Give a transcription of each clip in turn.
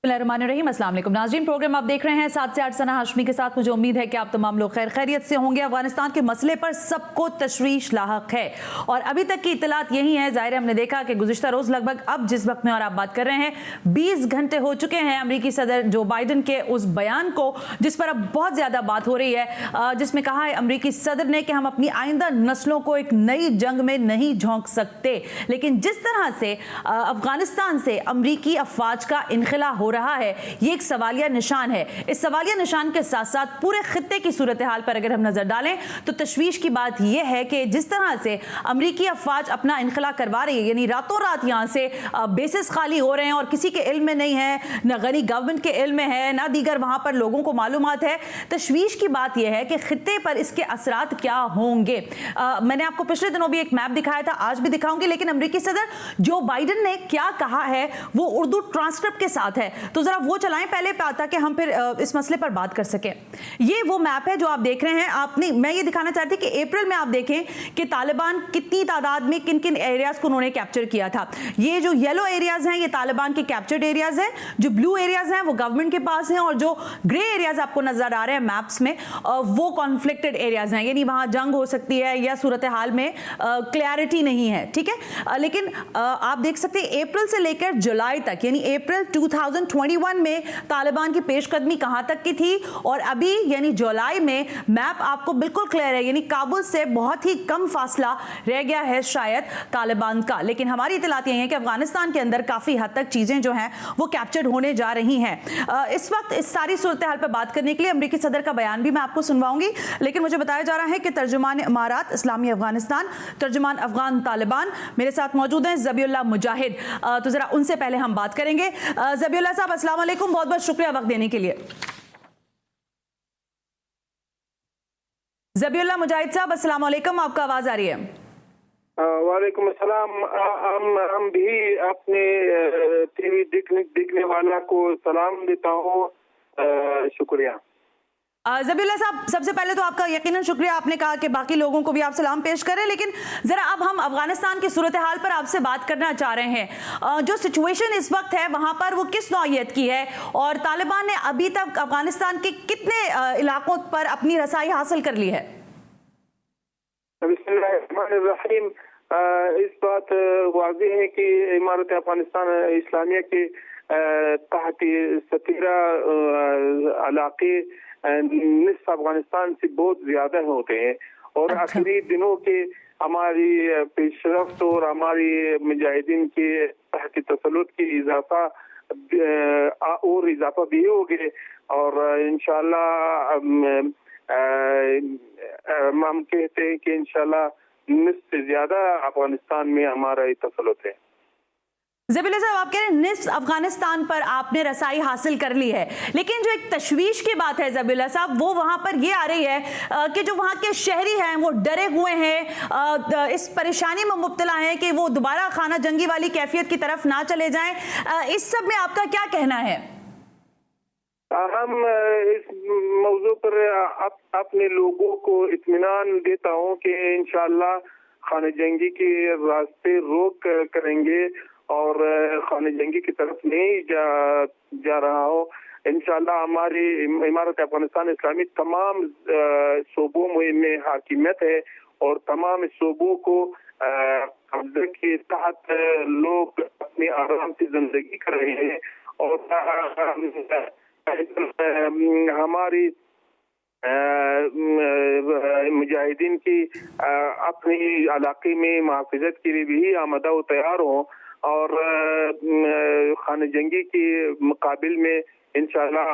बिस्मिल्लाहिर्रहमानिर्रहीम। अस्सलाम वालेकुम नाज़रीन, प्रोग्राम आप देख रहे हैं 7 से 8 सना हाशमी के साथ। मुझे उम्मीद है कि आप तमाम लोग खैर खैरियत से होंगे। अफगानिस्तान के मसले पर सबको तशवीश लाहक है और अभी तक की इतलात यही है। ज़ाहिर है हमने देखा कि गुज़िश्ता रोज़ लगभग अब जिस वक्त में और आप बात कर रहे हैं 20 घंटे हो चुके हैं अमरीकी सदर जो बाइडन के उस बयान को जिस पर अब बहुत ज़्यादा बात हो रही है, जिसमें कहा है अमरीकी सदर ने कि हम अपनी आइंदा नस्लों को एक नई जंग में नहीं झोंक सकते। लेकिन जिस तरह से अफगानिस्तान से अमरीकी अफवाज का इनखला हो रहा है ये एक सवालिया निशान है। इस सवालिया निशान के साथ साथ पूरे खित्ते की सूरत हाल पर अगर हम नजर डालें तो तशवीश की बात यह है कि जिस तरह से अमरीकी अफवाज अपना इनखला करवा रही है, यानी रातों रात यहाँ से बेसिस खाली हो रहे हैं और किसी के इल्म में नहीं है, न गनी गवर्नमेंट के इल्म में है, ना दीगर वहां पर लोगों को मालूमात है। तशवीश की बात यह है कि खित्ते पर इसके असरात क्या होंगे। मैंने आपको पिछले दिनों भी एक मैप दिखाया था, आज भी दिखाऊंगी, लेकिन अमरीकी सदर जो बाइडन ने क्या कहा है वो उर्दू ट्रांसक्रिप्ट के साथ है, तो जरा वो चलाएं पहले ताकि हम फिर इस मसले पर बात कर सकें। ये वो मैप है जो आप देख रहे हैं। आपने मैं ये दिखाना चाहती थी कि अप्रैल में आप देखें कि तालिबान कितनी तादाद में किन किन एरियाज को उन्होंने कैप्चर किया था। ये जो येलो एरियाज हैं ये तालिबान के कैप्चर्ड एरियाज हैं, जो ब्लू एरियाज हैं वो गवर्नमेंट के पास हैं, और जो ग्रे एरियाज आपको नजर आ रहे हैं मैप्स में वो कॉन्फ्लिक्टेड एरियाज हैं, यानी वहां जंग हो सकती है या सूरत हाल में क्लैरिटी नहीं है। ठीक है, लेकिन आप देख सकते हैं अप्रैल से लेकर जुलाई तक, यानी अप्रैल 2021 में तालिबान की पेशकदमी कहां तक की थी और अभी यानी जुलाई में मैप आपको बिल्कुल क्लियर है, यानी काबुल से बहुत ही कम फासला रह गया है शायद तालिबान का। लेकिन हमारी इतलात यही है कि अफगानिस्तान के अंदर काफी हद तक चीजें जो हैं वो कैप्चर्ड होने जा रही हैं। इस वक्त इस सारी सूरत हाल पर बात करने के लिए अमरीकी सदर का बयान भी मैं आपको सुनवाऊंगी, लेकिन मुझे बताया जा रहा है कि तर्जुमान इमारात इस्लामी अफगानिस्तान, तर्जुमान अफगान तालिबान मेरे साथ मौजूद हैं ज़बीउल्लाह मुजाहिद। तो जरा उनसे पहले हम बात करेंगे। ज़बीउल्लाह साहब अस्सलाम वालेकुम, बहुत बहुत शुक्रिया वक्त देने के लिए। ज़बीउल्लाह मुजाहिद साहब अस्सलाम वालेकुम, आपका आवाज आ रही है? वालेकुम अस्सलाम। हम भी अपने टीवी देखने वाला को सलाम देता हूँ, शुक्रिया। ज़बीउल्लाह साहब सबसे पहले तो आपका यकीनन शुक्रिया, आपने कहा कि बाकी लोगों को भी आप सलाम पेश करें, लेकिन जरा अब हम अफगानिस्तान की सूरत हाल पर आपसे बात करना चाह रहे हैं। जो सिचुएशन इस वक्त है वहां पर वो किस नौइयत की है और तालिबान ने अभी तक अफगानिस्तान के कितने इलाकों पर अपनी रसाई हासिल कर ली है? बिस्मिल्लाहिर्रहमानिर्रहीम। इस बात वाज़ेह है कि इमारत अफगानिस्तान इस्लामिया के तहत 17 इलाके निस्फ अफगानिस्तान से बहुत ज्यादा होते हैं और आखिरी दिनों के हमारी पेशरफ्त और हमारी मुजाहिदीन के तहत तसल्लुत की इजाफा भी हो गए और इंशाअल्लाह हम कहते हैं कि इंशाअल्लाह निस्फ से ज्यादा अफगानिस्तान में हमारा तसल्लुत है। ज़बीउल्लाह साहब आप कह रहे हैं निस्फ अफगानिस्तान पर आपने रसाई हासिल कर ली है, लेकिन जो एक तशवीश की बात है ज़बीउल्लाह साहब वो वहां पर ये आ रही है कि जो वहां के शहरी हैं वो डरे हुए हैं, इस परेशानी में मुब्तला हैं कि वो दोबारा खाना जंगी वाली कैफियत की तरफ ना चले जाएं। इस सब में आपका क्या कहना है? हम इस मौजू पर अपने लोगों को इत्मीनान देता हूँ कि इंशाअल्लाह खाना जंगी के रास्ते रोक करेंगे और खाने जंगी की तरफ नहीं जा रहा हो। इंशाअल्लाह हमारी इमारत अफगानिस्तान इस्लामी तमाम सूबों में हाकिमियत है और तमाम सूबों को कब्जे के तहत लोग अपनी आराम से जिंदगी कर रहे हैं और हमारी मुजाहिदीन की अपनी इलाके में मुहाफ़िज़त के लिए भी आमदा व तैयार हों और खाने जंगी के मुकाबिल में इंशाअल्लाह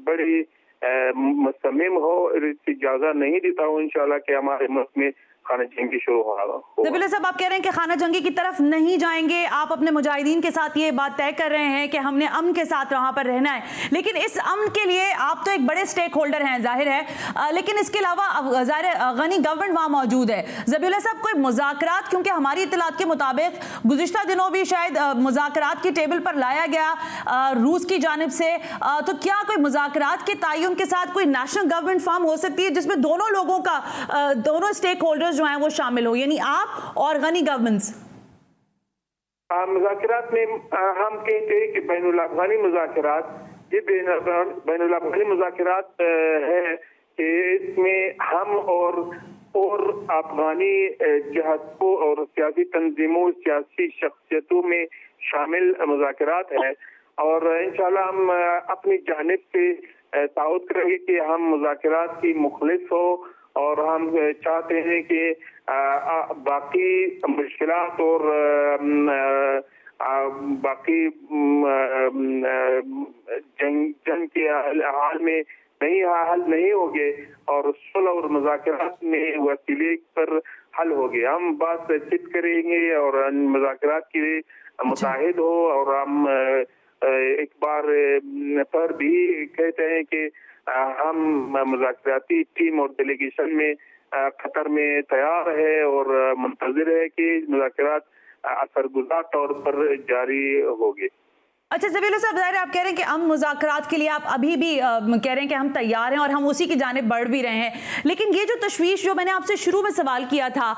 बड़ी मुस्तमिम हो। इसकी इजाज़त नहीं देता हूँ इंशाअल्लाह कि हमारे मुल्क में खाना जंगी शुरू हो। ज़बीउल्लाह साहब आप कह रहे हैं कि खाना जंगी की तरफ नहीं जाएंगे, आप अपने मुजाहिदीन के साथ ये बात तय कर रहे हैं कि हमने अमन के साथ वहां पर रहना है, लेकिन इस अमन के लिए आप तो एक बड़े स्टेक होल्डर हैं जाहिर है, लेकिन इसके अलावा जाहिर गनी गवर्नमेंट वहां मौजूद है। ज़बीउल्लाह साहब कोई मुज़ाकरात, क्योंकि हमारी इत्तलात के मुताबिक गुज़िश्ता दिनों भी शायद मुज़ाकरात की टेबल पर लाया गया रूस की जानिब से, तो क्या कोई मुज़ाकरात के तयन के साथ कोई नेशनल गवर्नमेंट फॉर्म हो सकती है जिसमें दोनों लोगों का दोनों स्टेक होल्डर्स जो हैं वो शामिल हो, यानी आप और गनी गवर्नमेंट्स? मुज़ाकरात में हम कहते हैं कि बैनुल-अफ़गानी मुज़ाकरात, ये बैनुल-अफ़गानी मुज़ाकरात है कि इसमें हम और अफ़गानी जहतों और सियासी तंजीमों, सियासी शख्सियतों में शामिल मुज़ाकरात है। और इंशाल्लाह हम अपनी जानिब से ताउद करेंगे कि हम मुज़ाकरात की मुखलिस हो, और हम चाहते हैं कि बाकी मुश्किलात और बाकी जंग के हाल में हल नहीं होंगे और सुलह और मुज़ाकरात में वसीले पर हल होंगे। हम बातचीत करेंगे और मुज़ाकरात के लिए मुताहिद हो, और हम एक बार पर भी कहते हैं कि हम मुज़ाकराती टीम और डेलीगेशन में कतर में तैयार है और मुंतज़िर है कि मुज़ाकरात असरगुज़ार तौर पर जारी होंगे। अच्छा ज़बीउल्लाह साहब, ज़ाहिर आप कह रहे हैं कि हम मुज़ाकरात के लिए आप अभी भी कह रहे हैं कि हम तैयार हैं और हम उसी की जानिब बढ़ भी रहे हैं, लेकिन ये जो तशवीश जो मैंने आपसे शुरू में सवाल किया था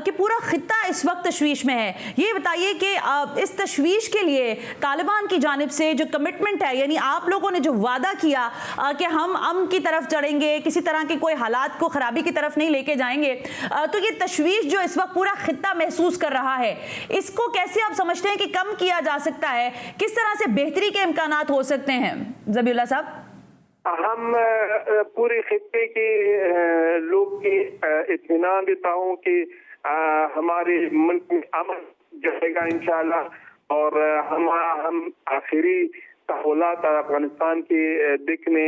कि पूरा खित्ता इस वक्त तशवीश में है, ये बताइए कि इस तशवीश के लिए तालिबान की जानिब से जो कमिटमेंट है, यानी आप लोगों ने जो वादा किया कि हम अमन की तरफ चढ़ेंगे, किसी तरह के कोई हालात को ख़राबी की तरफ नहीं लेके जाएंगे, तो ये तशवीश जो इस वक्त पूरा खित्ता महसूस कर रहा है, इसको कैसे आप समझते हैं कि कम किया जा सकता है? किस तरह से बेहतरी के इम्कानात हो सकते हैं ज़बीउल्लाह साहब? हम पूरे खित्ते के लोग की इत्मीनान देता हूँ कि हमारे मुल्क में अमन जाएगा इंशाल्लाह, और हम आखिरी तहव्वुलात अफगानिस्तान के देखने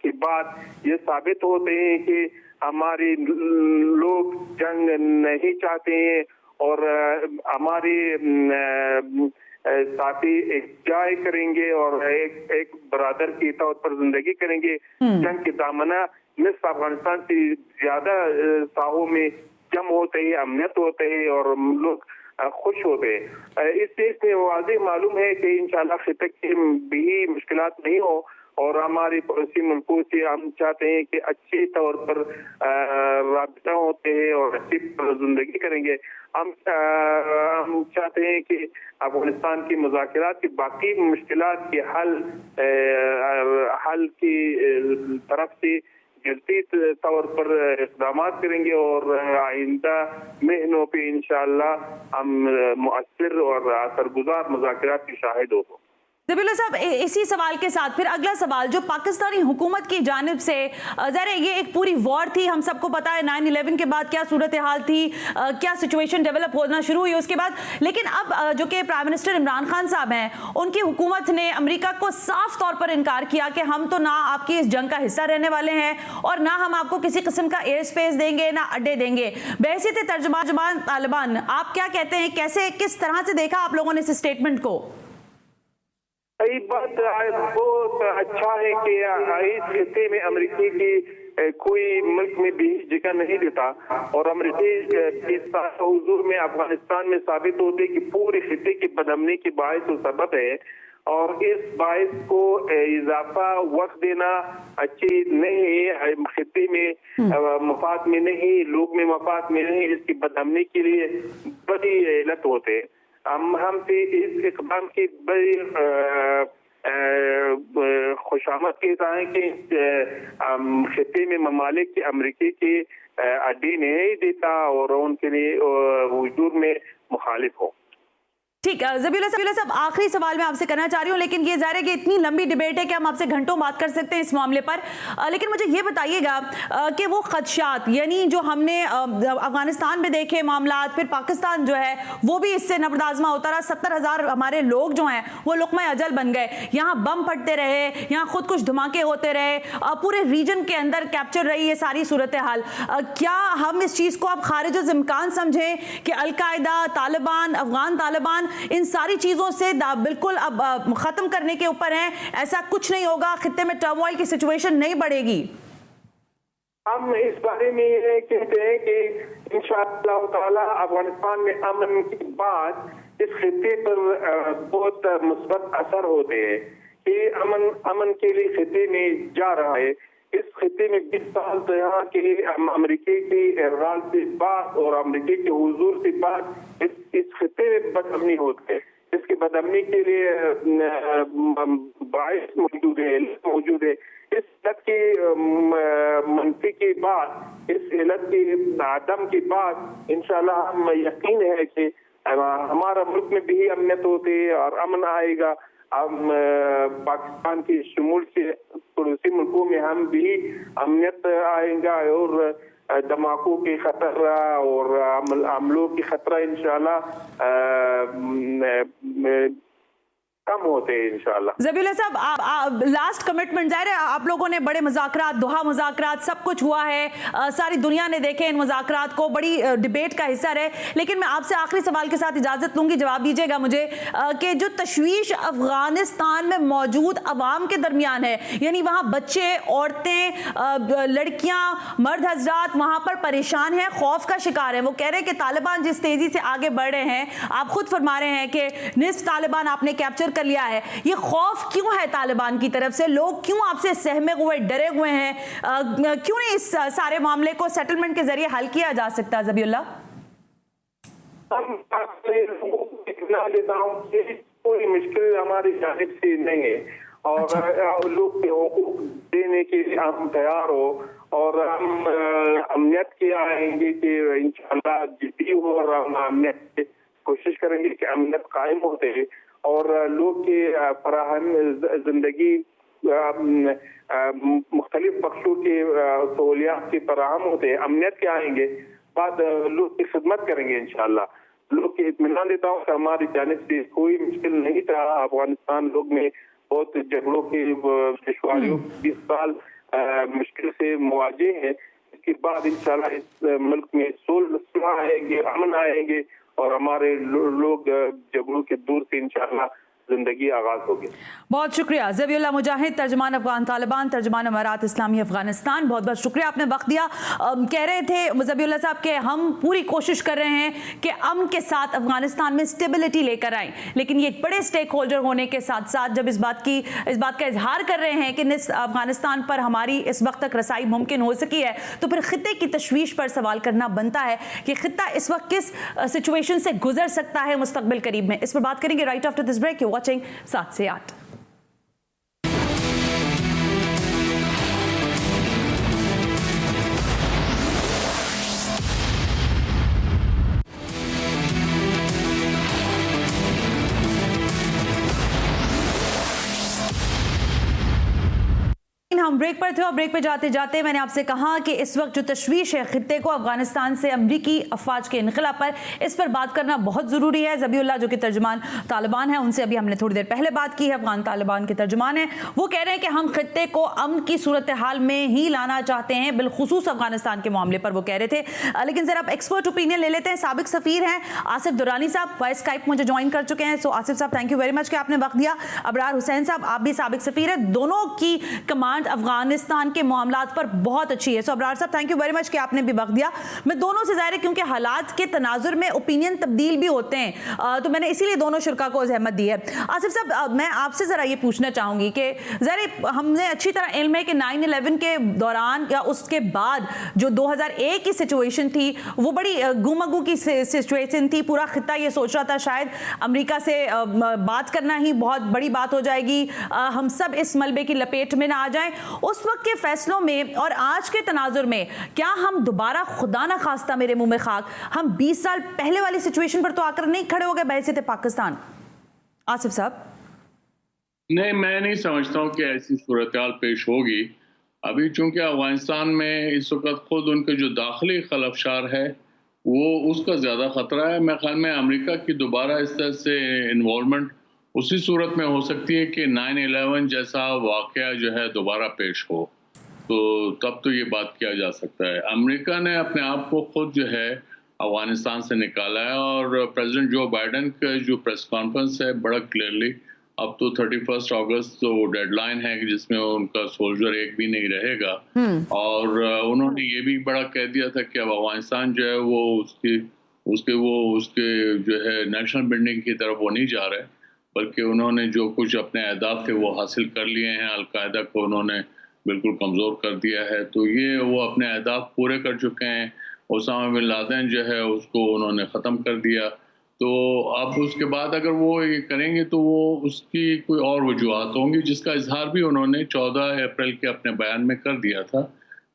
के बाद ये साबित होते हैं कि हमारे लोग जंग नहीं चाहते हैं और हमारी साथी एक जाय करेंगे और एक बरादर के तौर पर जिंदगी करेंगे। जंग के दामना निस्फ अफगानिस्तान से ज्यादा साहों में जम होते हैं, अमनियत होते हैं और लोग खुश होते हैं। इस देश में वाज़ेह मालूम है कि इंशाल्लाह खित्ते की भी मुश्किलात नहीं हो, और हमारे पड़ोसी मुल्कों से हम चाहते हैं कि अच्छे तौर पर राबिता होते हैं और अच्छी जिंदगी करेंगे। हम चाहते हैं कि अफगानिस्तान की मुज़ाकरात की बाकी मुश्किलात के हल की तरफ से जल्दी तौर पर इक़दाम करेंगे, और आइंदा महीनों पे इंशाअल्लाह हम मुअस्सिर और असरगुज़ार मुज़ाकरात की शाहिद होंगे। ज़बीउल्लाह साहब, इसी सवाल के साथ फिर अगला सवाल जो पाकिस्तानी हुकूमत की जानिब से, ज़रा ये एक पूरी वॉर थी, हम सबको पता है 9/11 के बाद क्या सूरत हाल थी, क्या सिचुएशन डेवलप होना शुरू हुई उसके बाद, लेकिन अब जो कि प्राइम मिनिस्टर इमरान खान साहब हैं, उनकी हुकूमत ने अमेरिका को साफ तौर पर इनकार किया कि हम तो ना आपकी इस जंग का हिस्सा रहने वाले हैं और ना हम आपको किसी किस्म का एयर स्पेस देंगे, ना अड्डे देंगे। बहसीत तर्जुमान तालिबान, आप क्या कहते हैं, कैसे किस तरह से देखा आप लोगों ने इस स्टेटमेंट को? सही बात, बहुत अच्छा है कि इस खित्ते में अमेरिकी की कोई मुल्क में भी जगह नहीं देता, और अमेरिकी इस हुजूर में अफगानिस्तान में साबित होते कि पूरे खित्ते की बदअमनी की बाइस और सबब है, और इस बाइस को इजाफा वक्त देना अच्छी नहीं है। खित्ते में मफाद में नहीं, लोग में मफाद में नहीं, इसकी बदअमनी के लिए बड़ी इल्लत होते हैं। हमसे इस इक़दाम की बड़ी खुशामद कहता है कि खित्ते में ममालिक की अमरीकी की अड्डी नहीं देता और उनके लिए हुजूर में मुखालिफ हो। ठीक है ज़बीउल्लाह साहब, आखिरी सवाल मैं आपसे करना चाह रही हूँ, लेकिन ये ज़ाहिर है कि इतनी लंबी डिबेट है कि हम आपसे घंटों बात कर सकते हैं इस मामले पर, लेकिन मुझे ये बताइएगा कि वो खदशात, यानी जो हमने अफगानिस्तान में देखे मामलात, फिर पाकिस्तान जो है वो भी इससे नबरदाज़मा होता रहा, 70,000 हमारे लोग जो हैं वो लुक़मा अजल बन गए, यहाँ बम फटते रहे, यहाँ खुद कुछ धमाके होते रहे, पूरे रीजन के अंदर कैप्चर रही है सारी सूरत हाल। क्या हम इस चीज़ को आप खारिज इम्कान समझें कि अलकायदा, तालिबान, अफगान तालिबान इन सारी चीजों से बिल्कुल अब खत्म करने के ऊपर हैं, ऐसा कुछ नहीं होगा, खित्ते में टर्मोइल की सिचुएशन नहीं बढ़ेगी? हम इस बारे में ये कहते हैं कि इंशाअल्लाह ताला अफगानिस्तान में अमन के बाद इस खित्ते पर बहुत मुस्बत असर होते हैं कि अमन के लिए खित्ते में जा रहा है। इस खित्ते में 20 साल तो यहाँ के अमरीकी की इरान से बात और अमरीकी के हुजूर से बात इस खित्ते में बदअमनी होती है। इसकी बदअमनी के लिए बाइस मौजूद है। इस इलत की मनफी की बात, इस इलत की आदम की बात इंशाल्लाह हम यकीन है कि हमारा मुल्क में भी अमनियत होती है और अमन आएगा। हम पाकिस्तान की शमूल से पड़ोसी मुल्कों में हम भी अमनियत आएगा और धमाकों की खतरा और हमलों की खतरा इंशाल्लाह कम होते हैं इंशाल्लाह। ज़बीउल्लाह साहब, लास्ट कमिटमेंट, ज़ाहिर है आप लोगों ने बड़े मुज़ाकरात, दोहा मुज़ाकरात सब कुछ हुआ है, सारी दुनिया ने देखे इन मुज़ाकरात को, बड़ी डिबेट का हिस्सा रहे। लेकिन मैं आपसे आखिरी सवाल के साथ इजाज़त लूँगी, जवाब दीजिएगा मुझे कि जो तशवीश अफ़गानिस्तान में मौजूद अवाम के दरमियान है, यानी वहाँ बच्चे, औरतें, लड़कियाँ, मर्द हजरात वहाँ पर परेशान हैं, खौफ का शिकार है। वो कह रहे हैं कि तालिबान जिस तेज़ी से आगे बढ़ रहे हैं, आप खुद फरमा रहे हैं कि निस्फ तालिबान आपने कैप्चर कर लिया है, ये खौफ क्यों है तालिबान की तरफ से? लोग क्यों आपसे सहमे हुए, डरे हुए हैं? क्यों नहीं इस सारे मामले को सेटलमेंट के जरिए हल किया जा सकता? ज़बीउल्लाह, हम इतना लेता हूँ कि कोई मुश्किल हमारी जानिब से नहीं है और लोग के हुकूक देने के लिए हम तैयार हो और हम अमनियत के आएंगे कि इंशाल्लाह जिद्दी हो और हम अमनियत की कोशिश करेंगे कि अमनियत कायम होते हैं और लोग के फराहम जिंदगी मुख्तलिफ बख्शों के सहूलियात के फराहम होते हैं। अमनियत के आएंगे बाद लोग की खिदमत करेंगे इंशाल्लाह। लोग के इत्मीनान देता हूँ कि हमारी जानिब से कोई मुश्किल नहीं था। अफगानिस्तान लोग में बहुत झगड़ों की दुश्वारियों 20 साल मुश्किल से मुवाजे हैं। इसके बाद इंशाल्लाह इस मुल्क में सुलह आएंगे, अमन आएंगे और हमारे लोग झगड़ों के दूर से इंशाल्लाह जिंदगी आगाज होगी। बहुत शुक्रिया ज़बीउल्लाह मुजाहिद, तर्जमान अफगान तालिबान, तर्जमान अमारात इस्लामी अफगानिस्तान, बहुत बहुत शुक्रिया, आपने वक्त दिया। कह रहे थे ज़बीउल्लाह साहब कि हम पूरी कोशिश कर रहे हैं कि अमन के साथ अफगानिस्तान में स्टेबिलिटी लेकर आएँ, लेकिन ये एक बड़े स्टेक होल्डर होने के साथ साथ जब इस बात का इजहार कर रहे हैं कि अफगानिस्तान पर हमारी इस वक्त तक रसाई मुमकिन हो सकी है, तो फिर खित्ते की तशवीश पर सवाल करना बनता है कि खित्ता इस वक्त किस सिचुएशन से गुजर सकता है मुस्तकबिल करीब में। इस पर बात करेंगे right after this break. You watching 7 से 8। हम ब्रेक पर थे और ब्रेक पे जाते जाते मैंने आपसे कहा कि इस वक्त जो तशवीश है खित्ते को अफगानिस्तान से अमरीकी अफवाज के इनखला पर, इस पर बात करना बहुत ज़रूरी है। ज़बीउल्लाह जो कि तर्जुमान तालिबान है, उनसे अभी हमने थोड़ी देर पहले बात की है, अफगान तालिबान के तर्जुमान हैं, वो कह रहे हैं कि हम खित्ते को अमन की सूरत हाल में ही लाना चाहते हैं, बिलखुसूस अफगानिस्तान के मामले पर वो कह रहे थे। लेकिन ज़रा आप एक्सपर्ट ओपिनियन ले लेते हैं। साबिक सफ़ीर हैं आसिफ दुरानी साहब, वाइस स्काइप मुझे ज्वाइन कर चुके हैं। सो आसिफ साहब, थैंक यू वेरी मच कि आपने वक्त दिया। अबरार हुसैन साहब, आप भी साबिक सफ़ीर हैं, दोनों की कमांड अफगानिस्तान के मामलात पर बहुत अच्छी है। सो अबरार साहब, थैंक यू वेरी मच कि आपने भी वक्त दिया। मैं दोनों से ज़ाहिर है क्योंकि हालात के तनाजुर में ओपिनियन तब्दील भी होते हैं, तो मैंने इसीलिए दोनों शुरा को ज़हमत दी है। आसिफ साहब, मैं आपसे ज़रा ये पूछना चाहूँगी कि ज़ाहिर हमने अच्छी तरह इल्म है कि 9/11 के दौरान या उसके बाद जो 2001 की सिचुएशन थी वो बड़ी गुमगु की सिचुएशन थी। पूरा खित्ता ये सोच रहा था शायद अमेरिका से बात करना ही बहुत बड़ी बात हो जाएगी, हम सब इस मलबे की लपेट में ना आ जाएं। उस वक्त के फैसलों में और आज के तनाजुर में क्या हम दोबारा, खुदा ना खास्ता मेरे मुंह में खाक, हम 20 साल पहले वाली सिचुएशन पर तो आकर नहीं खड़े हो गए बहैसियत पाकिस्तान? आसिफ साहब, नहीं, मैं नहीं समझता हूँ कि ऐसी सूरत हाल पेश होगी। अभी चूंकि अफगानिस्तान में इस वक्त खुद उनके जो दाखिली खलफशार है वो उसका ज़्यादा ख़तरा है। मेरे ख्याल में अमेरिका की दोबारा इस तरह से इन्वॉल्वमेंट उसी सूरत में हो सकती है कि 9/11 जैसा वाक़या जो है दोबारा पेश हो, तो तब तो ये बात किया जा सकता है। अमेरिका ने अपने आप को खुद जो है अफगानिस्तान से निकाला है और प्रेसिडेंट जो बाइडन का जो प्रेस कॉन्फ्रेंस है बड़ा क्लियरली, अब तो 31 अगस्त तो डेडलाइन है जिसमें उनका सोल्जर एक भी नहीं रहेगा, और उन्होंने ये भी बड़ा कह दिया था कि अब अफगानिस्तान जो है वो उसके जो है नेशनल बिल्डिंग की तरफ वो नहीं जा रहे, बल्कि उन्होंने जो कुछ अपने अहदाफ थे वो हासिल कर लिए हैं। अलकायदा को उन्होंने बिल्कुल कमज़ोर कर दिया है, तो ये वो अपने अहदाफ पूरे कर चुके हैं। ओसामा बिन लादेन जो है उसको उन्होंने ख़त्म कर दिया। تو اب اس کے بعد اگر وہ یہ کریں گے تو وہ اس کی کوئی اور وجوہات ہوں گی، جس کا اظہار بھی انہوں نے 14 اپریل کے اپنے بیان میں کر دیا تھا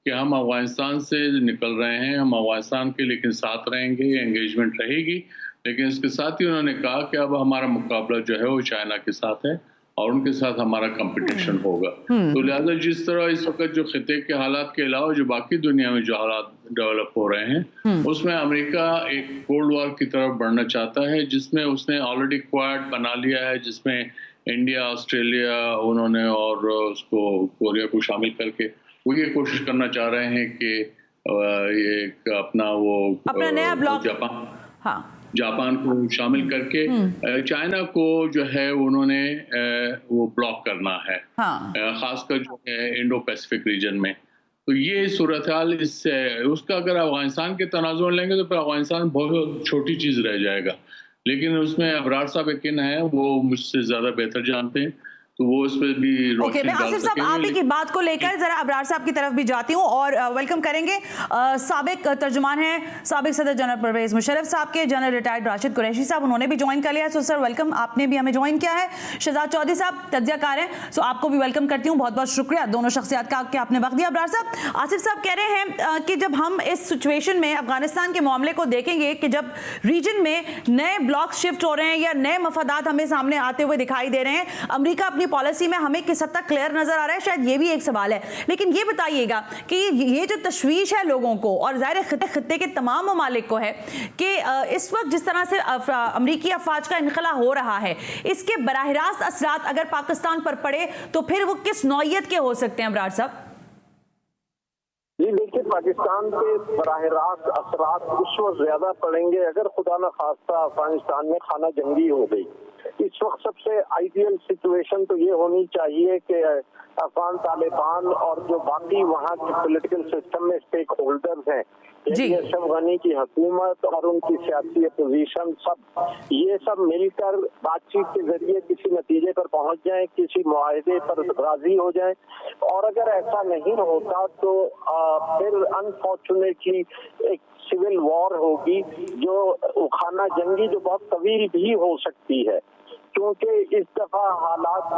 کہ ہم افغانستان سے نکل رہے ہیں، ہم افغانستان کے لیکن ساتھ رہیں گے، انگیجمنٹ رہے گی، لیکن اس کے ساتھ ہی انہوں نے کہا کہ اب ہمارا مقابلہ جو ہے وہ چائنا کے ساتھ ہے اور ان کے ساتھ ہمارا کمپٹیشن ہوگا۔ تو لہٰذا جس طرح اس وقت جو خطے کے حالات کے علاوہ جو باقی دنیا میں جو حالات ڈیولپ ہو رہے ہیں اس میں امریکہ ایک کولڈ وار کی طرف بڑھنا چاہتا ہے، جس میں اس نے آلریڈی کوائڈ بنا لیا ہے، جس میں انڈیا، آسٹریلیا انہوں نے اور اس کو کوریا کو شامل کر کے وہ یہ کوشش کرنا چاہ رہے ہیں کہ ایک اپنا نیا بلاک جاپان کو شامل کر کے چائنا کو جو ہے انہوں نے وہ بلاک کرنا ہے، خاص کر جو ہے انڈو پیسفک ریجن میں۔ تو یہ صورتحال اس کا اگر افغانستان کے تناظر لیں گے تو پھر افغانستان بہت چھوٹی چیز رہ جائے گا، لیکن اس میں ابرار صاحب یقین ہے وہ مجھ سے زیادہ بہتر جانتے ہیں، تو وہ اس پہ بھی اوکے، میں آصف صاحب آپ ہی کی بات کو لے کر ذرا ابرار صاحب کی طرف بھی جاتی ہوں اور ویلکم کریں گے سابق ترجمان ہیں سابق صدر جنرل پرویز مشرف صاحب کے، جنرل ریٹائرڈ راشد قریشی صاحب، انہوں نے بھی جوائن کر لیا۔ سو سر ویلکم، آپ نے بھی ہمیں جوائن کیا ہے۔ شہزاد چودھری صاحب تجزیہ کار ہیں، سو آپ کو بھی ویلکم کرتی ہوں، بہت بہت شکریہ دونوں شخصیات کا کہ آپ نے وقت دیا۔ ابرار صاحب، آصف صاحب کہہ رہے ہیں کہ جب ہم اس سچویشن میں افغانستان کے معاملے کو دیکھیں گے کہ جب ریجن میں نئے بلاک شفٹ ہو رہے ہیں یا نئے مفادات ہمیں سامنے آتے ہوئے دکھائی دے رہے ہیں، امریکہ اپنی پالیسی میں ہمیں کس حد تک کلیئر نظر آ رہا ہے، شاید یہ بھی ایک سوال ہے، لیکن یہ بتائیے گا کہ یہ جو تشویش ہے لوگوں کو اور ظاہر خطے کے تمام ممالک کو ہے کہ اس وقت جس طرح سے امریکی افواج کا انخلا ہو رہا ہے، اس کے براہ راست اثرات اگر پاکستان پر پڑے تو پھر وہ کس نوعیت کے ہو سکتے ہیں ابرار صاحب؟ جی دیکھیے، پاکستان کے براہ راست اثرات اس وقت زیادہ پڑیں گے اگر خدا نخواستہ افغانستان میں خانہ جنگی ہو گئی۔ اس وقت سب سے آئیڈیل سچویشن تو یہ ہونی چاہیے کہ افغان طالبان اور جو باقی وہاں کے پولیٹیکل سسٹم میں اسٹیک ہولڈرز ہیں، یعنی اشرف غنی کی حکومت اور ان کی سیاسی اپوزیشن، یہ سب مل کر بات چیت کے ذریعے کسی نتیجے پر پہنچ جائیں، کسی معاہدے پر راضی ہو جائیں، اور اگر ایسا نہیں ہوتا تو پھر انفارچونیٹلی ایک سول وار ہوگی جو خانہ جنگی جو بہت طویل بھی ہو سکتی ہے، کیونکہ اس دفعہ حالات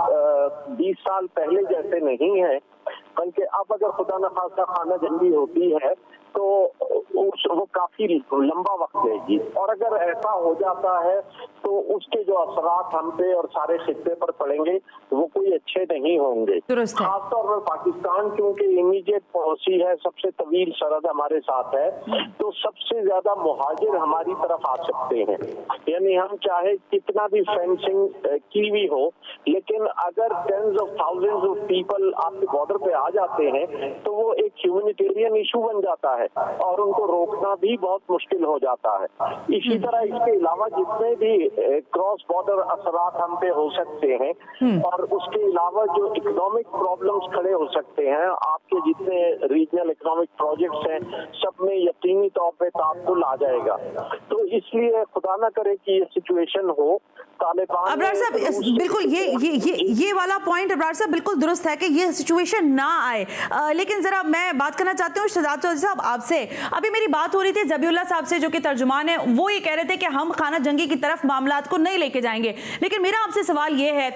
20 سال پہلے جیسے نہیں ہیں، بلکہ اب اگر خدا نخواستہ خانہ جنگی ہوتی ہے تو وہ کافی لمبا وقت لے گی، اور اگر ایسا ہو جاتا ہے تو اس کے جو اثرات ہم پہ اور سارے خطے پر پڑیں گے وہ کوئی اچھے نہیں ہوں گے۔ خاص طور پر پاکستان کیونکہ امیڈیٹ پڑوسی ہے، سب سے طویل سرحد ہمارے ساتھ ہے، تو سب سے زیادہ مہاجر ہماری طرف آ سکتے ہیں، یعنی ہم چاہے کتنا بھی فینسنگ کی بھی ہو، لیکن اگر tens of thousands of people آپ کے بارڈر پہ آ جاتے ہیں تو وہ ایک ہیومینیٹیرین ایشو بن جاتا ہے اور ان کو روکنا بھی بہت مشکل ہو جاتا ہے۔ اسی طرح اس کے علاوہ جتنے بھی کراس بارڈر اثرات ہم پہ ہو سکتے ہیں، اور اس کے علاوہ جو اکنامک پرابلمز کھڑے ہو سکتے ہیں، آپ کے جتنے ریجنل اکنامک پروجیکٹس ہیں سب میں یقینی طور پہ تعطل آ جائے گا۔ تو اس لیے خدا نہ کرے کہ یہ سچویشن ہو۔ طالبان ابرار صاحب بالکل یہ والا پوائنٹ ابرار صاحب بالکل درست ہے کہ یہ سچویشن نہ آئے، لیکن ذرا میں بات کرنا چاہتی ہوں شہزاد چودھری صاحب آپ سے۔ ابھی میری بات ہو رہی تھی ذبیح اللہ صاحب سے جو کہ ترجمان ہیں، وہ یہ کہہ رہے تھے کہ ہم خانہ جنگی کی طرف معاملات کو نہیں لے کے جائیں گے، لیکن میرا آپ سے سوال یہ ہے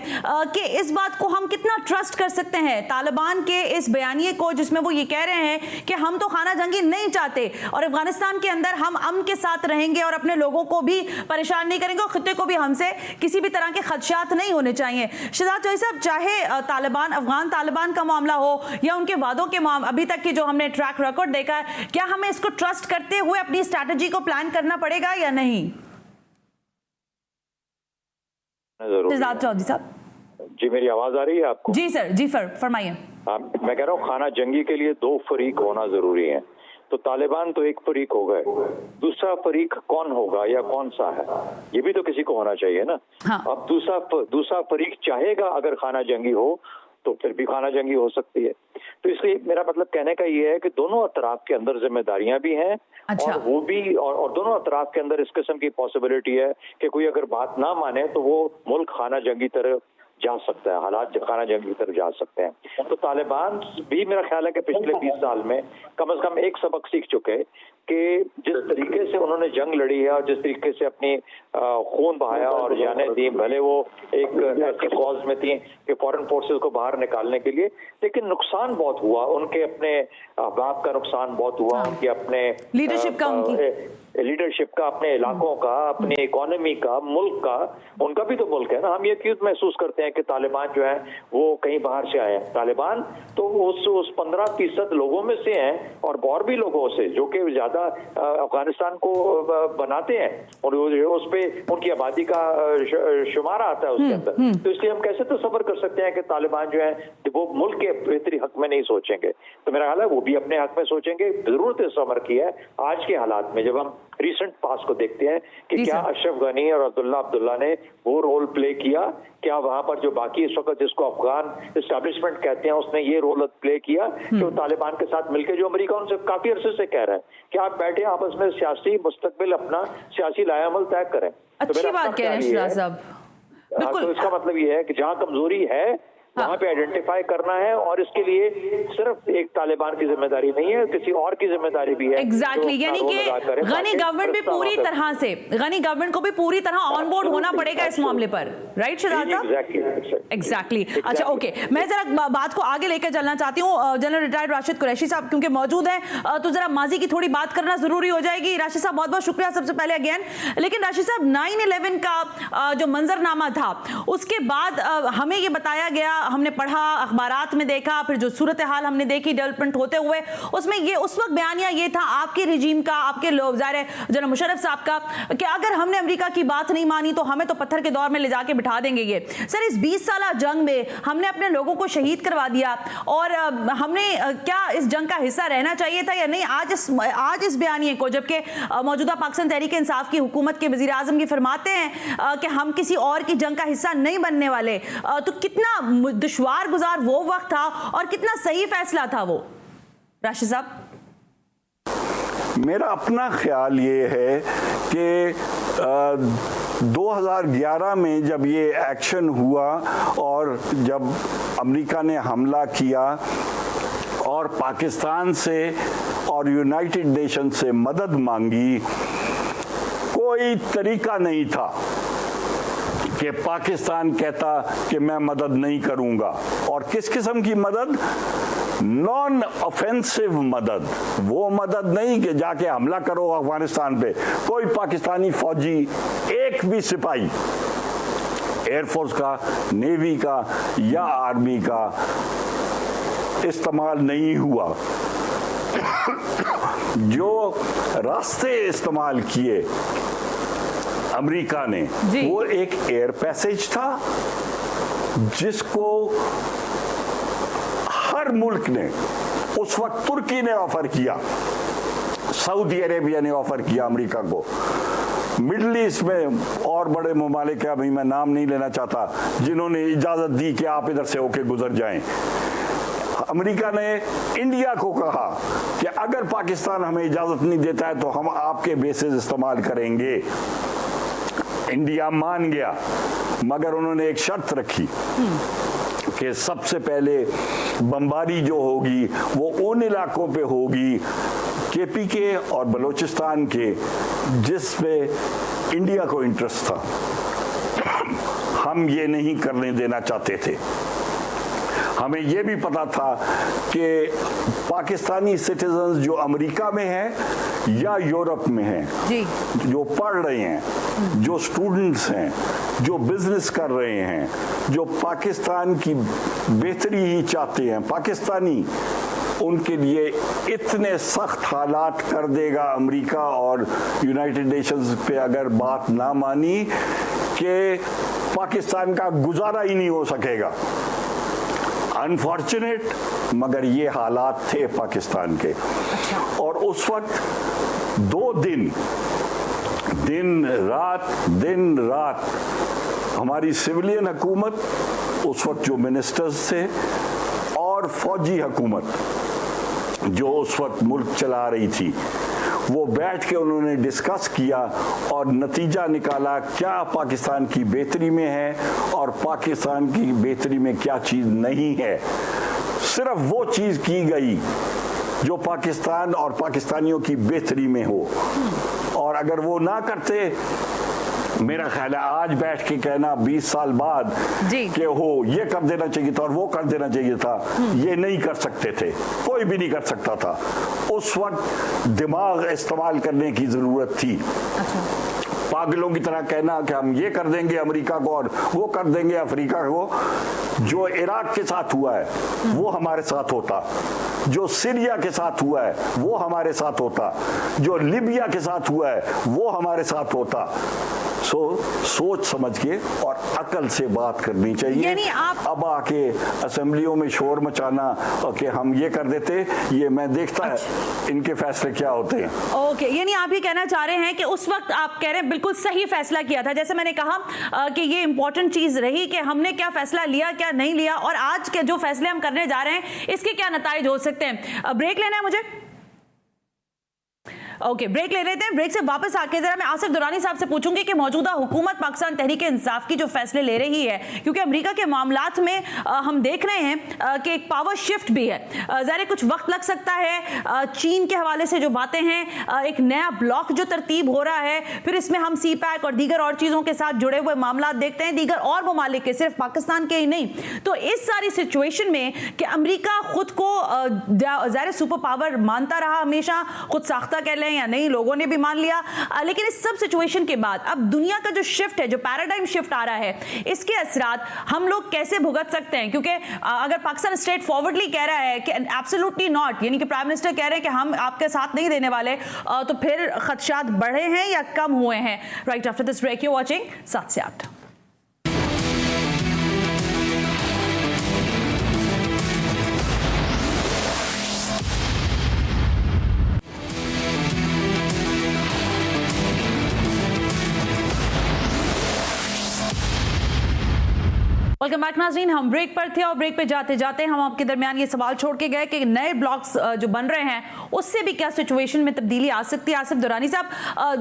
کہ اس بات کو ہم کتنا ٹرسٹ کر سکتے ہیں طالبان کے اس بیانیے کو جس میں وہ یہ کہہ رہے ہیں کہ ہم تو خانہ جنگی نہیں چاہتے اور افغانستان کے اندر ہم امن کے ساتھ رہیں گے اور اپنے لوگوں کو بھی پریشان نہیں کریں گے اور خطے کو بھی ہم سے کسی بھی طرح کے خدشات نہیں ہونے چاہیے۔ شہزاد چودھری صاحب، چاہے طالبان افغان طالبان کا معاملہ ہو یا ان کے وعدوں کے ابھی تک کی جو ہم نے ٹریک ریکارڈ دیکھا ہے، کیا ہمیں اس کو ٹرسٹ کرتے ہوئے اپنی اسٹریٹجی کو پلان کرنا پڑے گا یا نہیں؟ شہزاد چودھری صاحب جی، میری آواز آ رہی ہے آپ کو؟ جی سر، جی فرمائیے۔ میں کہہ رہا ہوں خانہ جنگی کے لیے 2 فریق ہونا ضروری ہے، تو طالبان تو ایک فریق ہو گئے، دوسرا فریق کون ہوگا یا کون سا ہے یہ بھی تو کسی کو ہونا چاہیے نا۔ اب دوسرا فریق چاہے گا اگر خانہ جنگی ہو تو پھر بھی خانہ جنگی ہو سکتی ہے۔ تو اس لیے میرا مطلب کہنے کا یہ ہے کہ دونوں اطراف کے اندر ذمہ داریاں بھی ہیں، اور وہ بھی اور دونوں اطراف کے اندر اس قسم کی پاسبلٹی ہے کہ کوئی اگر بات نہ مانے تو وہ ملک خانہ جنگی طرف जा सकता है, हालात खाना जंगी की तरफ जा सकते हैं। तो तालिबान भी मेरा ख्याल है कि पिछले 20 साल में कम से कम एक सबक सीख चुके कि जिस तरीके से उन्होंने जंग लड़ी है और जिस तरीके से अपनी खून बहाया और जाने दी, भले वो एक ऐसी कॉज में थी कि फॉरेन फोर्सेस को बाहर निकालने के लिए, लेकिन नुकसान बहुत हुआ, उनके अपने अहबाब का नुकसान बहुत हुआ, उनके अपने लीडरशिप का, लीडरशिप का, अपने इलाकों का, अपनी इकोनॉमी का, मुल्क का, उनका भी तो मुल्क है ना। हम ये क्यों महसूस करते हैं कि तालिबान जो है वो कहीं बाहर से आए हैं? तालिबान तो उस 15% लोगों में से हैं और और भी लोगों से जो कि ज्यादा अफगानिस्तान को बनाते हैं और उस पे उनकी आबादी का शुमारा आता है उसके अंदर। तो इसलिए हम कैसे तसव्वुर कर सकते हैं कि तालिबान जो है वो मुल्क के बेहतरी हक में नहीं सोचेंगे? तो मेरा ख्याल है वो भी अपने हक में सोचेंगे। जरूरत इस अमर की है आज के हालात में, जब हम रिसेंट पास को देखते हैं कि क्या अशरफ गनी और अब्दुल्ला ने वो रोल प्ले किया, क्या वहां पर जो बाकी इस वक्त जिसको अफगान इस्टेब्लिशमेंट कहते हैं उसने ये रोल प्ले किया कि वो तालिबान के साथ मिलकर, जो अमेरिका उनसे काफी अरसे से कह रहा है कि आप बैठे आपस में सियासी मुस्तकबिल अपना सियासी लायामल तय करें। अच्छी बात कह रहे हैं शिराज साहब। तो इसका मतलब ये है कि जहां कमजोरी है वहां पे आइडेंटिफाई करना है और इसके लिए सिर्फ एक तालिबान की जिम्मेदारी नहीं है, किसी और की जिम्मेदारी भी है। एग्जैक्टली, यानी कि गनी गवर्नमेंट भी पूरी तरह से, गनी गवर्नमेंट को भी पूरी तरह ऑन बोर्ड होना पड़ेगा इस मामले पर, राइट शिराज साहब? एग्जैक्टली। अच्छा ओके, मैं जरा बात को आगे लेकर चलना चाहती हूँ। जनरल रिटायर्ड राशिद कुरैशी साहब क्योंकि मौजूद हैं तो जरा माजी की थोड़ी बात करना जरूरी हो जाएगी। राशिद साहब बहुत बहुत शुक्रिया सबसे पहले अगेन। लेकिन राशिद साहब 9/11 का जो मंजरनामा था उसके बाद हमें ये बताया गया, हमने पढ़ा, अखबारात में देखा, फिर जो सूरत हाल हमने देखी डेवलपमेंट होते हुए, उसमें ये उस वक्त बयानिया ये था आपके रिजीम का, आपके लोग ज़ाहिर जनरल मुशर्रफ साहब का, कि अगर हमने अमेरिका की बात नहीं मानी तो हमें तो पत्थर के दौर में ले जाके बिठा देंगे। ये सर इस 20 साल जंग में हमने अपने लोगों को शहीद करवा दिया और हमने क्या इस जंग का हिस्सा रहना चाहिए था या नहीं? आज इस बयानिए को, जबकि मौजूदा पाकिस्तान तहरीक इंसाफ की हुकूमत के वजीर आजम की फरमाते हैं कि हम किसी और की जंग का हिस्सा नहीं बनने वाले, तो कितना दुश्वार गुजार वो वक्त था और कितना सही फैसला था वो? राशिद साहब, मेरा अपना ख्याल ये है कि 2011 में जब ये एक्शन हुआ और जब अमेरिका ने हमला किया और पाकिस्तान से और यूनाइटेड नेशन से मदद मांगी, कोई तरीका नहीं था कि पाकिस्तान कहता कि मैं मदद नहीं करूंगा। और किस किस्म की मदद? नॉन ऑफेंसिव मदद, वो मदद नहीं कि जाके हमला करो अफगानिस्तान पे। कोई पाकिस्तानी फौजी, एक भी सिपाही एयरफोर्स का, नेवी का या आर्मी का इस्तेमाल नहीं हुआ। जो रास्ते इस्तेमाल किए अमेरिका ने, वो एक एयर पैसेज था जिसको हर मुल्क ने, उस वक्त तुर्की ने ऑफर किया, सऊदी अरेबिया ने ऑफर किया अमेरिका को, मिडल ईस्ट में और बड़े ममालिक, अभी मैं नाम नहीं लेना चाहता, जिन्होंने इजाजत दी कि आप इधर से होके गुजर जाएं। अमेरिका ने इंडिया को कहा कि अगर पाकिस्तान हमें इजाजत नहीं देता है तो हम आपके बेसिस इस्तेमाल करेंगे। इंडिया मान गया, मगर उन्होंने एक शर्त रखी कि सबसे पहले बमबारी जो होगी वो उन इलाकों पे होगी, केपीके और बलूचिस्तान के, जिसमें इंडिया को इंटरेस्ट था। हम ये नहीं करने देना चाहते थे। हमें यह भी पता था कि पाकिस्तानी सिटीजन्स जो अमेरिका में हैं या यूरोप में हैं, जो पढ़ रहे हैं, जो स्टूडेंट्स हैं, जो बिजनेस कर रहे हैं, जो पाकिस्तान की बेहतरी ही चाहते हैं, पाकिस्तानी, उनके लिए इतने सख्त हालात कर देगा अमेरिका और यूनाइटेड नेशंस पे अगर बात ना मानी कि पाकिस्तान का गुजारा ही नहीं हो सकेगा। अनफॉर्चुनेट, मगर ये हालात थे पाकिस्तान के। और उस वक्त 2 दिन रात हमारी सिविलियन हुकूमत, उस वक्त जो मिनिस्टर्स थे, और फौजी हुकूमत जो उस वक्त मुल्क चला रही थी, वो बैठ के उन्होंने डिस्कस किया और नतीजा निकाला क्या पाकिस्तान की बेहतरी में है और पाकिस्तान की बेहतरी में क्या चीज़ नहीं है। सिर्फ वो चीज़ की गई जो पाकिस्तान और पाकिस्तानियों की बेहतरी में हो, और अगर वो ना करते, मेरा ख्याल है आज बैठ के कहना 20 साल बाद कि हो ये कर देना चाहिए था और वो कर देना चाहिए था, ये नहीं कर सकते थे, कोई भी नहीं कर सकता था। उस वक्त दिमाग इस्तेमाल करने की जरूरत थी। पागलों की तरह कहना कि हम ये कर देंगे अमेरिका को और वो कर देंगे अफ्रीका को, जो इराक के साथ हुआ है वो हमारे साथ होता, जो सीरिया के साथ हुआ है वो हमारे साथ होता, जो लीबिया के साथ हुआ है वो हमारे साथ होता। सोच समझ के और अकल से बात करनी चाहिए। यानी आप अब आके असेंबलियों में शोर मचाना कि हम ये कर देते, ये मैं देखता है इनके फैसले क्या होते हैं। ओके, यानी आप ये कहना चाह रहे हैं कि उस वक्त आप कह रहे हैं बिल्कुल सही फैसला किया था। जैसे मैंने कहा कि ये इंपॉर्टेंट चीज रही कि हमने क्या फैसला लिया क्या नहीं लिया, और आज के जो फैसले हम करने जा रहे हैं इसके क्या नतीजे हो सकते हैं। ब्रेक लेना है मुझे। ओके, ब्रेक ले लेते हैं। ब्रेक से वापस आके जरा मैं आसिफ दुरानी साहब से पूछूंगी कि मौजूदा हुकूमत पाकिस्तान तहरीक इंसाफ की जो फैसले ले रही है, क्योंकि अमेरिका के मामलात में हम देख रहे हैं कि एक पावर शिफ्ट भी है, ज़ाहिर कुछ वक्त लग सकता है। चीन के हवाले से जो बातें हैं, एक नया ब्लॉक जो तरतीब हो रहा है, फिर इसमें हम सी पैक और दीगर और चीज़ों के साथ जुड़े हुए मामलात देखते हैं, दीगर और ममालिक के, सिर्फ पाकिस्तान के ही नहीं। तो इस सारी सिचुएशन में कि अमेरिका खुद को ज़ाहिर सुपर पावर मानता रहा हमेशा, खुद साख्ता कह लें या नहीं, लोगों ने भी मान लिया, लेकिन इस सब सिचुएशन के बाद अब दुनिया का जो शिफ्ट है, जो पैराडाइम शिफ्ट आ रहा है, इसके असरात हम लोग कैसे भुगत सकते हैं? क्योंकि अगर पाकिस्तान स्ट्रेट फॉरवर्डली कह रहा है कि एब्सोल्युटली नॉट, यानी कि प्राइम मिनिस्टर कह रहे हैं कि हम आपके साथ नहीं देने वाले, तो फिर खदशात बढ़े हैं या कम हुए हैं? Right after this break you watching 7 से 8। वेलकम बैक नाज़रीन, हम ब्रेक पर थे और ब्रेक पे जाते जाते हम आपके दरमियान ये सवाल छोड़ के गए कि नए ब्लॉक्स जो बन रहे हैं उससे भी क्या सिचुएशन में तब्दीली आ सकती है। आसिफ दुरानी साहब,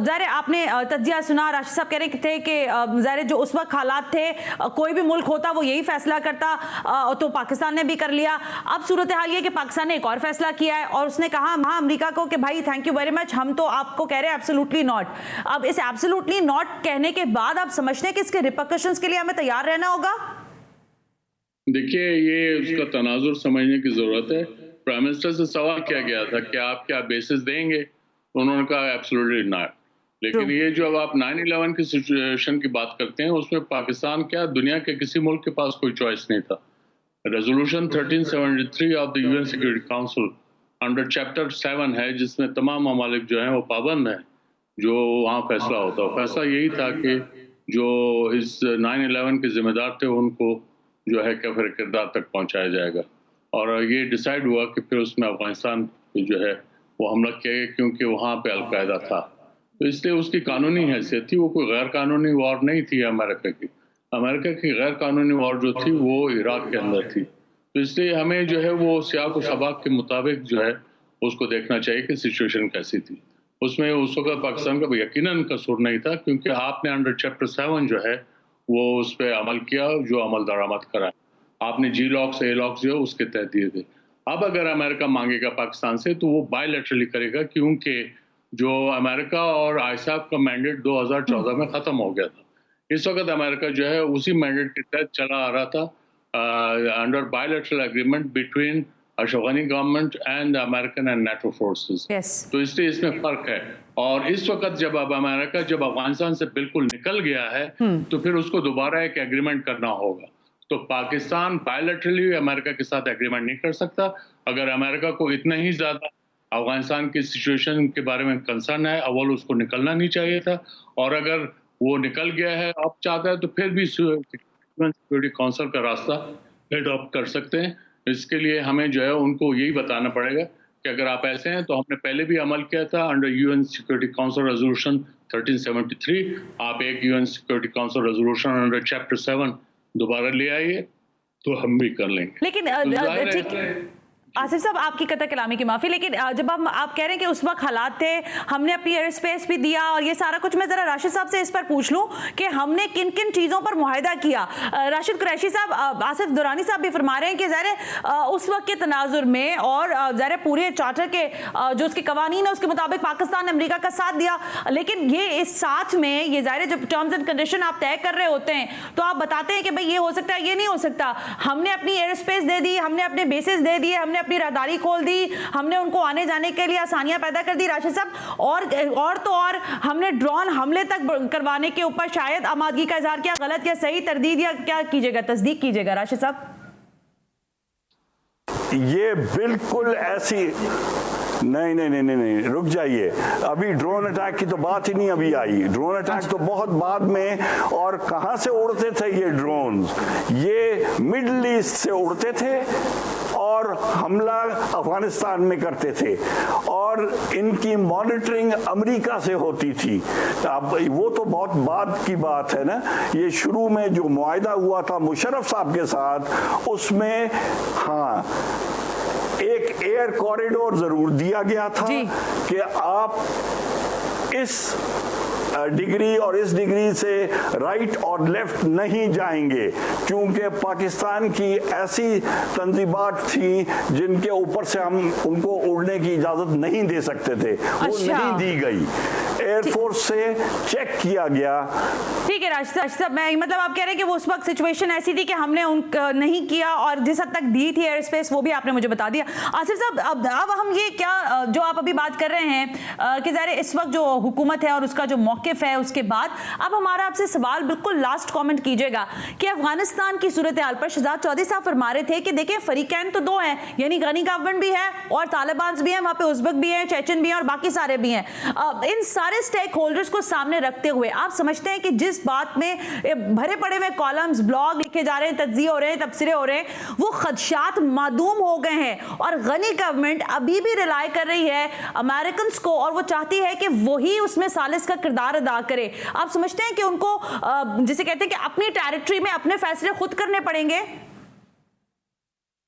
ज़ाहिर आपने तज्जिया सुना, राशिद साहब कह रहे थे कि ज़ाहिर जो उस वक्त हालात थे, कोई भी मुल्क होता वो यही फैसला करता, तो पाकिस्तान ने भी कर लिया। अब सूरत हाल ये कि पाकिस्तान ने एक और फैसला किया है और उसने कहा हाँ अमेरिका को कि भाई थैंक यू वेरी मच, हम तो आपको कह रहे हैं एब्सोल्युटली नॉट। अब इस एब्सोल्युटली नॉट कहने के बाद आप समझते हैं कि इसके रिपरकशंस के लिए हमें तैयार रहना होगा? देखिए, ये उसका तनाजुर समझने की जरूरत है। प्राइम मिनिस्टर से सवाल किया गया था कि आप क्या बेसिस देंगे, तो उन्होंने कहा एब्सोल्युटली नॉट। लेकिन ये जो अब आप 9/11 की सिचुएशन की बात करते हैं, उसमें पाकिस्तान क्या दुनिया के किसी मुल्क के पास कोई चॉइस नहीं था। Resolution 1373 of the UN security council under chapter 7 है, जिसमें तमाम ममालिक जो हैं वो पाबंद हैं जो वहाँ फैसला होता है। फैसला यही था कि जो इस 9/11 के जिम्मेदार थे उनको जो है कैफर किरदार तक पहुंचाया जाएगा, और ये डिसाइड हुआ कि फिर उसमें अफगानिस्तान जो है वो हमला किया गया, क्योंकि वहाँ पे अलकायदा था, तो इसलिए उसकी कानूनी हैसियत थी। वो कोई गैर कानूनी वॉर नहीं थी अमेरिका की। अमेरिका की गैर कानूनी वॉर जो थी वो इराक के अंदर थी। तो इसलिए हमें जो है वो सियाक व सबाक के मुताबिक जो है उसको देखना चाहिए कि सिचुएशन कैसी थी। उसमें उस वक्त पाकिस्तान का यकीनन कसूर नहीं था, क्योंकि आपने अंडर चैप्टर 7 जो है वो उस पर अमल किया, जो अमल दरामद करा। आपने जी लॉक्स ए लॉक्स जो है उसके तहत दिए थे। अब अगर अमेरिका मांगेगा पाकिस्तान से तो वो बायलैटरली करेगा, क्योंकि जो अमेरिका और आईसाफ का मैंडेट 2014 में ख़त्म हो गया था। इस वक्त अमेरिका जो है उसी मैंडेट के तहत चला आ रहा था, under bilateral agreement between Afghani government and American and NATO forces. तो इसलिए इसमें फ़र्क है। और इस वक्त जब अब अमेरिका जब अफगानिस्तान से बिल्कुल निकल गया है तो फिर उसको दोबारा एक एग्रीमेंट करना होगा। तो पाकिस्तान बायलैटरली अमेरिका के साथ एग्रीमेंट नहीं कर सकता। अगर अमेरिका को इतना ही ज़्यादा अफगानिस्तान की सिचुएशन के बारे में कंसर्न है, अव्वल उसको निकलना नहीं चाहिए था, और अगर वो निकल गया है अब चाहता है तो फिर भी सिक्योरिटी काउंसिल का रास्ता एडॉप्ट कर सकते हैं। इसके लिए हमें जो है उनको यही बताना पड़ेगा कि अगर आप ऐसे हैं तो हमने पहले भी अमल किया था under UN security council resolution 1373, आप एक UN security council resolution under chapter 7 दोबारा ले आइए तो हम भी कर लेंगे। लेकिन आसिफ साहब, आपकी कतई कलामी की माफी, लेकिन जब आप कह रहे हैं कि उस वक्त हालात थे, हमने अपनी एयर स्पेस भी दिया और ये सारा कुछ, मैं जरा राशिद साहब से इस पर पूछ लूं कि हमने किन किन चीजों पर मुआहिदा किया। राशिद कुरैशी साहब, आसिफ दुरानी साहब भी फरमा रहे हैं कि ज़ाहिर उस वक्त के तनाजुर में और ज़ाहिर पूरे चार्टर के जो उसके कवानीन है उसके मुताबिक पाकिस्तान ने अमेरिका का साथ दिया, लेकिन ये इस साथ में ये ज़ाहिर जब टर्म्स एंड कंडीशन आप तय कर रहे होते हैं तो आप बताते हैं कि भाई ये हो सकता है, ये नहीं हो सकता। हमने अपनी एयर स्पेस दे दी, हमने अपने बेसिस दे दिए, हमने अपनी राहदारी खोल दी, हमने उनको आने जाने के लिए आसानियां पैदा कर दी राशिद साहब, और तो और हमने ड्रोन हमले तक करवाने के ऊपर शायद आमादगी का इजहार किया। गलत या सही, तरदीद या क्या कीजिएगा, तस्दीक कीजिएगा राशिद साहब? ये बिल्कुल ऐसी नहीं, रुक जाइए, अभी ड्रोन अटैक की तो बात ही नहीं अभी आई। ड्रोन अटैक तो बहुत बाद में, और कहां से उड़ते थे ये ड्रोन? ये मिडिल ईस्ट से उड़ते थे और हमला अफगानिस्तान में करते थे, और इनकी मॉनिटरिंग अमेरिका से होती थी। अब वो तो बहुत बाद की बात है ना, ये शुरू में जो मुआहिदा हुआ था मुशर्रफ साहब के साथ, उसमें हाँ एक एयर कॉरिडोर जरूर दिया गया था कि आप इस डिग्री और इस डिग्री से राइट और लेफ्ट नहीं जाएंगे, क्योंकि पाकिस्तान की ऐसी तंजीबात थी जिनके ऊपर से हम उनको उड़ने की इजाजत नहीं दे सकते थे। वो नहीं दी गई, एयरफोर्स से चेक किया गया। ठीक है राशिद साहब, मैं मतलब आप कह रहे हैं कि वो उस वक्त सिचुएशन ऐसी थी कि हमने नहीं किया, और जिस हद तक दी थी एयर स्पेस वो भी आपने मुझे बता दिया। आसिफ साहब, अब हम ये क्या जो आप अभी बात कर रहे हैं कि ज़ाहिर इस वक्त जो हुकूमत है और उसका जो मौक़िफ़ है, उसके बाद अब हमारा आपसे सवाल, बिल्कुल लास्ट कमेंट कीजिएगा कि अफगानिस्तान की सूरत हाल पर शहजाद चौधरी साहब फरमा रहे थे कि देखिए फरीकैन तो दो हैं, यानी गनी गवर्नमेंट भी है और तालिबान भी हैं, वहाँ पे उज़्बेक भी हैं, चेचन भी हैं और बाकी सारे भी हैं। इन सारे स्टेक होल्डर्स को सामने रखते हुए आप समझते हैं कि जिस बात में भरे पड़े हुए कॉलम्स, ब्लॉग लिखे जा रहे हैं, तज्जिये हो रहे हैं, तबसरे हो रहे हैं, वो खदशात मादूम हो गए हैं और गनी गवर्नमेंट अभी भी रिलाय कर रही है अमेरिकन को, और वो चाहती है कि वही उसमें सालिस का किरदार अदा करे। आप समझते हैं कि उनको जिसे कहते हैं कि अपनी टेरिटरी में अपने फैसले खुद करने पड़ेंगे?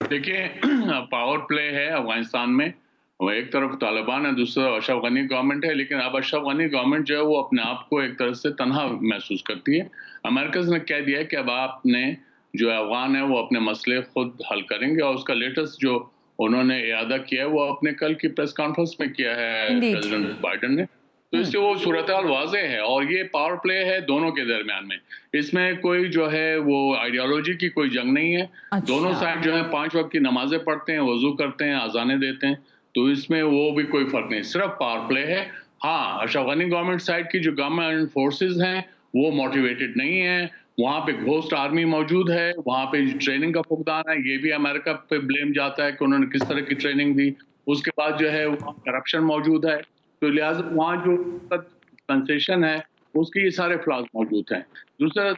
देखिए, पावर प्ले है अफगानिस्तान में, वो एक तरफ तालिबान है, दूसरी तरफ अशरफ गनी गवर्नमेंट है, लेकिन अब अशरफ गनी गवर्नमेंट जो है वो अपने आप को एक तरह से तन्हा महसूस करती है। अमेरिका ने कह दिया है कि अब आपने जो अफगान है वो अपने मसले खुद हल करेंगे, और उसका लेटेस्ट जो उन्होंने इरादा किया है वो अपने कल की प्रेस कॉन्फ्रेंस में किया है प्रेसिडेंट बाइडेन ने। तो इससे वो सूरत हाल वाज़ेह है, और ये पावर प्ले है दोनों के दरमियान में। इसमें कोई जो है वो आइडियोलॉजी की कोई जंग नहीं है। दोनों साइड जो है 5 वक्त की नमाजें पढ़ते हैं, वजू करते हैं, अजानें देते हैं, तो इसमें वो भी कोई फर्क नहीं, सिर्फ पावर प्ले है। हाँ, अशरफ गनी गवर्नमेंट साइड की जो गवर्नमेंट फोर्सेज हैं वो मोटिवेटेड नहीं है, वहाँ पे घोस्ट आर्मी मौजूद है, वहाँ पे ट्रेनिंग का फुकदान है, ये भी अमेरिका पे ब्लेम जाता है कि उन्होंने किस तरह की ट्रेनिंग दी। उसके बाद जो है वहाँ करप्शन मौजूद है, तो लिहाजा वहाँ जो कंसेशन है उसके ये सारे फ्लॉज मौजूद हैं। दूसरा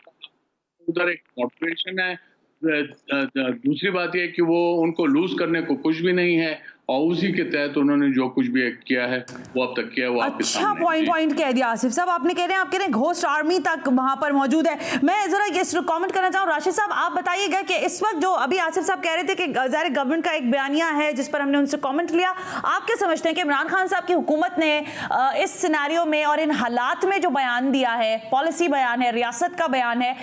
उधर एक मोटिवेशन है, दूसरी बात यह कि वो उनको लूज करने को कुछ भी नहीं है, और उसी के तहत उन्होंने जो कुछ भी किया है वो अब तक किया है, वो आपके सामने। अच्छा पॉइंट कह दिया आसिफ साहब, आपने कह रहे हैं घोस्ट आर्मी तक वहां पर मौजूद है। मैं जरा ये कमेंट करना चाहूँ, राशिद साहब आप बताइएगा कि इस वक्त जो अभी आसिफ साहब कह रहे थे कि ज़ाहिर गवर्नमेंट का एक बयानिया है जिस पर हमने उनसे कमेंट लिया, आप क्या समझते हैं कि इमरान खान साहब की हुकूमत ने इस सिनेरियो में और इन हालात में जो बयान दिया है, पॉलिसी बयान है, रियासत का बयान है,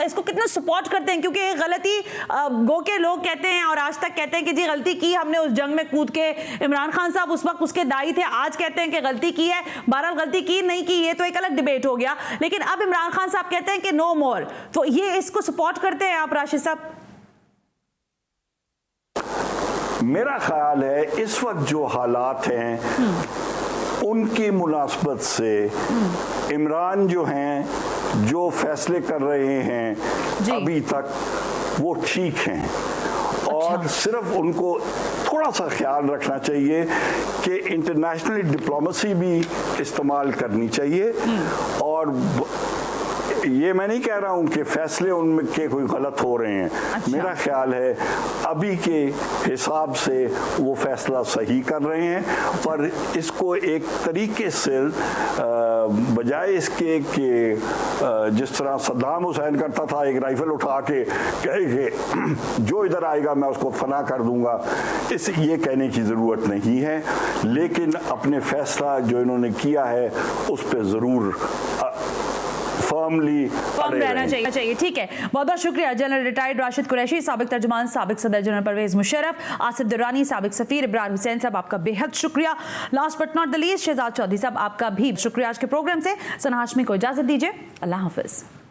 इसको कितना सपोर्ट करते हैं? क्योंकि गलती गो के लोग कहते हैं और आज तक कहते हैं कि जी गलती की हमने उस जंग में कूद के, इमरान खान साहब उस वक्त उसके दाई थे, आज कहते हैं कि गलती की है। बहरहाल गलती की नहीं की ये तो एक अलग डिबेट हो गया, लेकिन अब इमरान खान साहब कहते हैं कि नो मोर, तो ये इसको सपोर्ट करते हैं आप राशिद साहब? मेरा ख्याल है इस वक्त जो हालात हैं उनकी मुनासबत से इमरान जो हैं, जो फैसले कर रहे हैं अभी तक वो ठीक हैं। और सिर्फ उनको थोड़ा सा ख्याल रखना चाहिए कि इंटरनेशनल डिप्लोमेसी भी इस्तेमाल करनी चाहिए, और ये मैं नहीं कह रहा हूं कि फैसले उनके कोई गलत हो रहे हैं। अच्छा। मेरा ख्याल है अभी के हिसाब से वो फैसला सही कर रहे हैं, पर इसको एक तरीके से बजाय इसके कि जिस तरह सद्दाम हुसैन करता था, एक राइफल उठा के कहे कि जो इधर आएगा मैं उसको फना कर दूंगा, ये कहने की ज़रूरत नहीं है। लेकिन अपने फैसला जो इन्होंने किया है उस पर ज़रूर फर्म रहना चाहिए। ठीक है, बहुत बहुत शुक्रिया। जनरल रिटायर्ड राशिद कुरैशी, साबिक तर्जुमान, साबिक सदर जनरल परवेज मुशर्रफ, आसिफ दुर्रानी, साबिक सफीर इब्रार हुसैन साहब, आपका बेहद शुक्रिया। Last but not the least, Shahzad Chaudhry साहब, आपका भी शुक्रिया। आज के प्रोग्राम से सना हाशमी को इजाजत दीजिए। अल्लाह हाफिज।